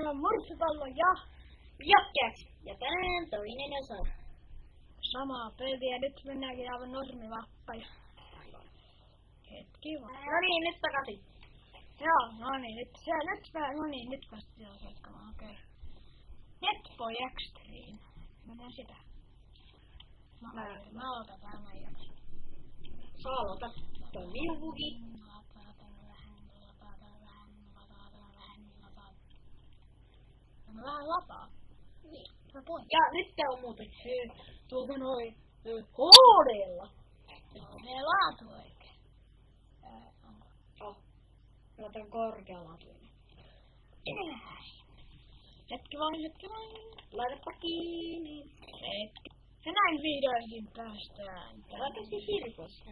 Meillä on murtsupallo ja Jokkeaksi. Ja tänään toinen osa. samaa peliä. Nyt mennäänkin aivan normivappaja. Hetki vaan. No niin, nyt takaisin. Joo, no niin, nyt vasta jatkamaan, okei. Netboy Extreme. Mennään sitä. Mä aloitan tämän jakson. Sä aloitat. Toi viuvuki. Vähän lapaa. Niin. Ja nyt tää on muuten tuolta noin HD:lla. Joo, meidän laatu oikein. Onko? Oh. Mä otan korkealaatuinen. Hetki vain. Laitapa kiinni. Hetki. Ja näin vihdoinkin päästään. Laita se hirkos.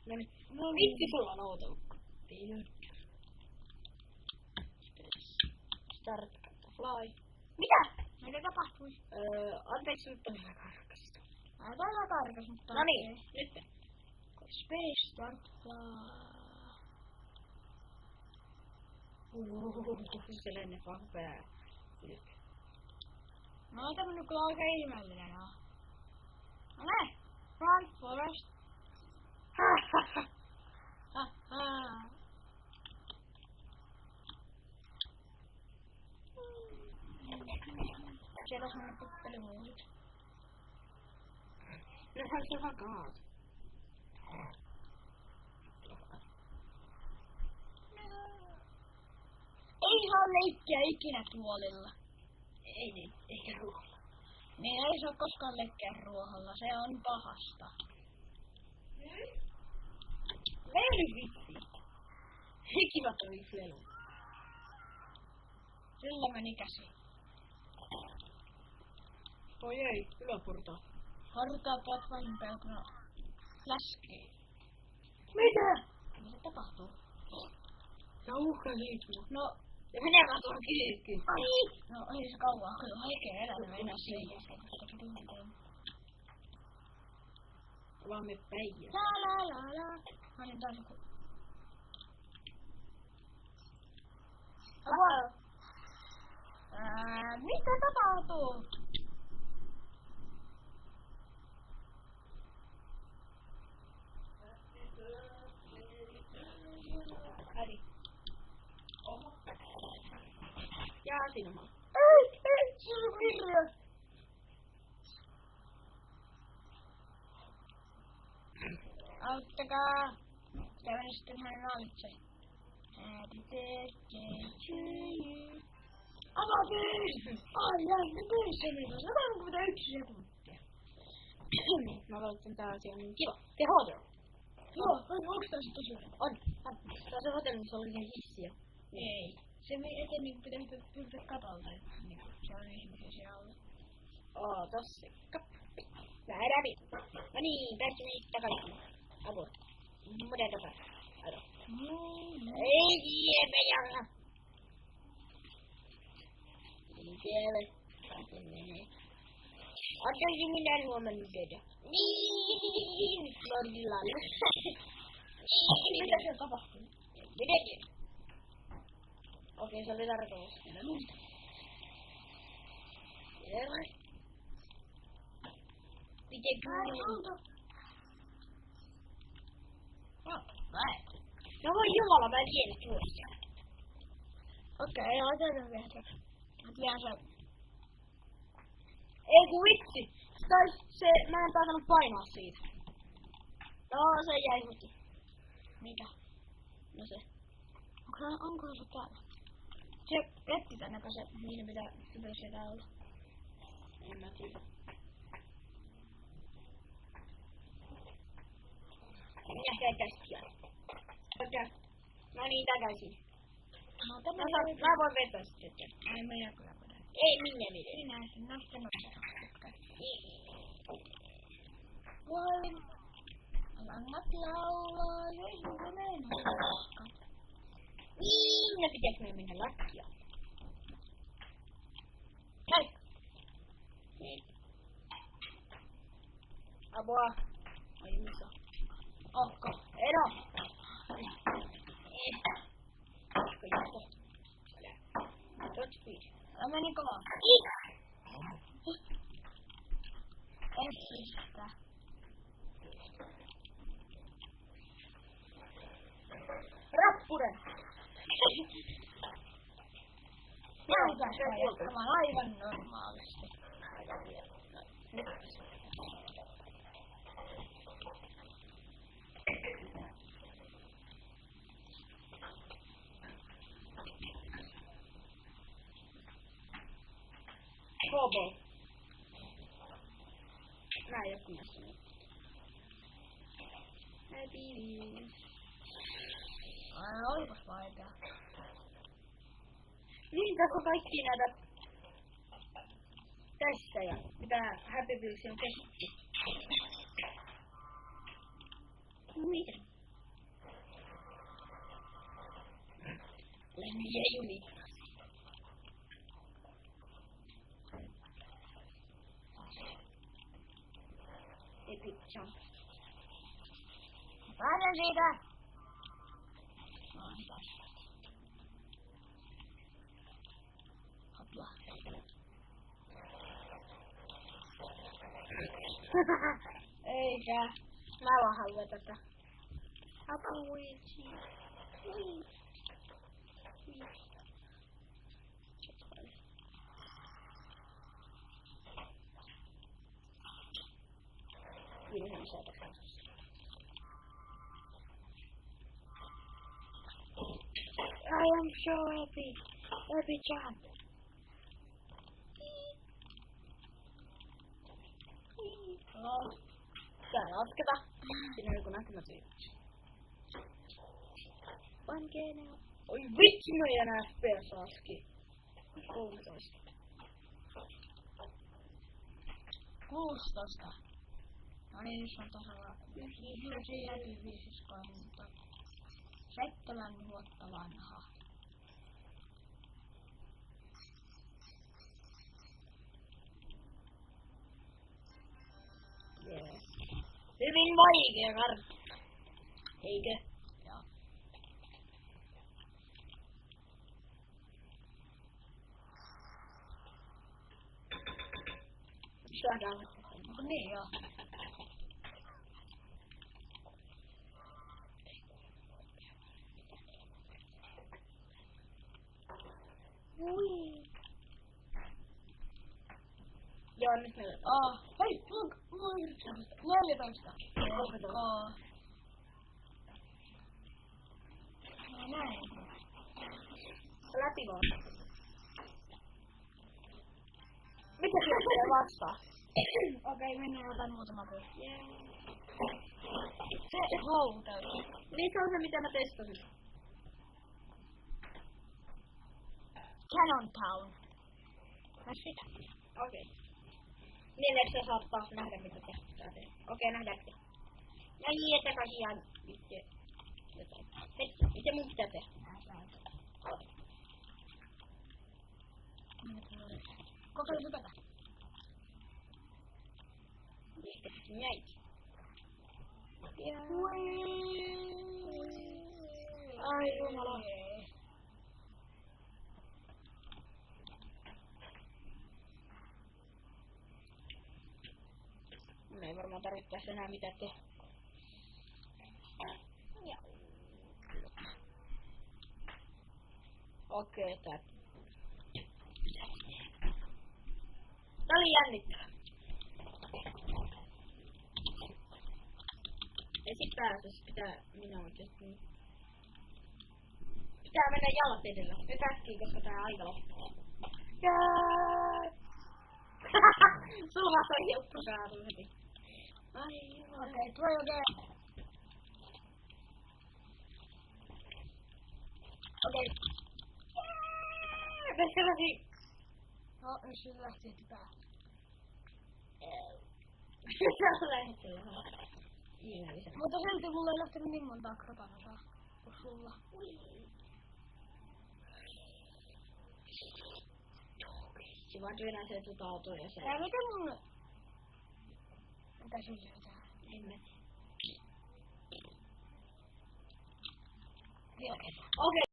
Noniin. No Vitsi sulla on outo ukko. Start fly. Mitä? Mitä tapahtui? Anteeksi nyt on ihan karkasta. Täällä karkas, mutta No niin, nyt. Space Start Fly. Se lenne vaan pää. No on tämmönen kyllä oikein ihmeellinen oo. No ne! Run Forest. Siellä on semmonen puppelimuusit. Nehän se vakaat. Ei saa leikkiä ikinä tuolilla. Ei niin, eikä ruoalla. Niin ei saa koskaan leikkiä ruoholla, se on pahasta. Leili vitsi. Kiva toi lelu. Sillä meni käsi. Oi ei, yläportaa. Hartaat ovat vähimpää kun läskii. Mitä? Mitä tapahtuu? Se on uhka liikkuu. No, ja menee vaan tuohon kyykkyyn. no ei se kauan kyllä oikein elänyt mennä siihen. Vaan me päijä. La. Mä olin taas joku. Apua! Mitä tapahtuu? Äri. Oho. Ja sinuma. Ei, se on hirveä. Auttakaa. Sitä meni sitten hänen alitse. Happy birthday to you. Avatiin! Ai jäi, töissä niitä. 131 sekuntia. Mä valitsen tää asia on niin kiva. The Hotel. Joo, onks tää se tosiaan? On. Tää on se hotelli, missä oli ihan hissiä. Ei. Se eteen niinku pitäisi pyrkiä katolta. Niinku siellä on ihmisiä siellä alla. Tossa. Vähän läpi. No niin, pääsimme takaisin. Apua. Muuten takaisin. Aito. Ei kiepä jalla. Liikkeelle. Pääsen menee. Ottaisin minä huomannut teitä. Niin. Lordilla. Mitä siellä tapahtui? Miten? Okei, se oli tarkoitus. Miten kyllä? No voi jumala, mä en tiedä tuosta. Okei, otetaan vielä. Pian se. Ei ku vitsi. Mä en päätänyt painaa siitä. No se jäi heti. Mikä? No se. Onko se täällä? Se petti tänne, se niin pitää sieltä olla. En mä tiedä. Minä käsiä. No niin, takaisin. No tämä mä voin vetää sitten. Ei minä kyllä vedä. Ei minä vedä. Minä sen nostanut. Voi. Langat laulaa, jos huomenna on. Niin, no pitäis me mennä lattialle. Hei! Niin. Apua. Ai mikä? Onko? Eno! Tot speed. Ai meni kovaa. Ensistä. Rappunen! Näin päästään jatkamaan aivan normaalisti. Hobo. Näin joku näissä. Ai olipas vaikea. Niin tässä on kaikki näitä testejä, mitä Happy Wheels on tehty. Miten? Lemmiä juni. Epic jump. Pääsen siitä! Hopla. Eikä. Mä vaan haluan tätä. Apuichi. I am so happy. Happy jump. No. Tää lasketa. Siinä on joku näkymätön. Vankeena. Oi vitsi, meidän FPS laski. 13. 16. No niin, nyt on tasalla 7 vuotta vanha. Yeah. Hyvin vaikea kartta. Eikö? Joo. Saadaan. No niin joo. Ui. Joo, nyt me... Hei, mulla on 14. No näin. Läpi vaan. Mitä se tulee vastaan? Okei, mennään otan muutama pyyhki. Se houkuteltu. Niin se on se, mitä mä testasin. Cannon Town. Mä sitä. Okei. Niin, että sä saat taas nähdä, mitä tehdään. Okei, nähdäänkö? Ja jee, takaisin ja itse jotain. Mitä mun pitää tehdä? Kokeile hypätä. Ehkä sitten jäikin. Ai jumala. Mun ei varmaan tarvittaisi enää mitään tehdä. Okei, tää oli jännittävä. Ei sit pääse, pitää minä oikeesti. Pitää mennä jalat edellä. Nyt äkkiä, koska tää aika loppuu. Sulla vasta on hiukka saatu heti. Ai joo. Okei, try again. Okei. Tässä lähti. No, nyt se lähti heti päähän. Tässä lähti vähän. Ihmeellisenä. Mutta silti mulla ei lähtenyt niin montaa krapanosaa kuin sulla. Se vaan työnnäsee tuota autoa ja se... Ja mikä mun... Mitä se syötään? En mä tiedä. Vielä. Okei.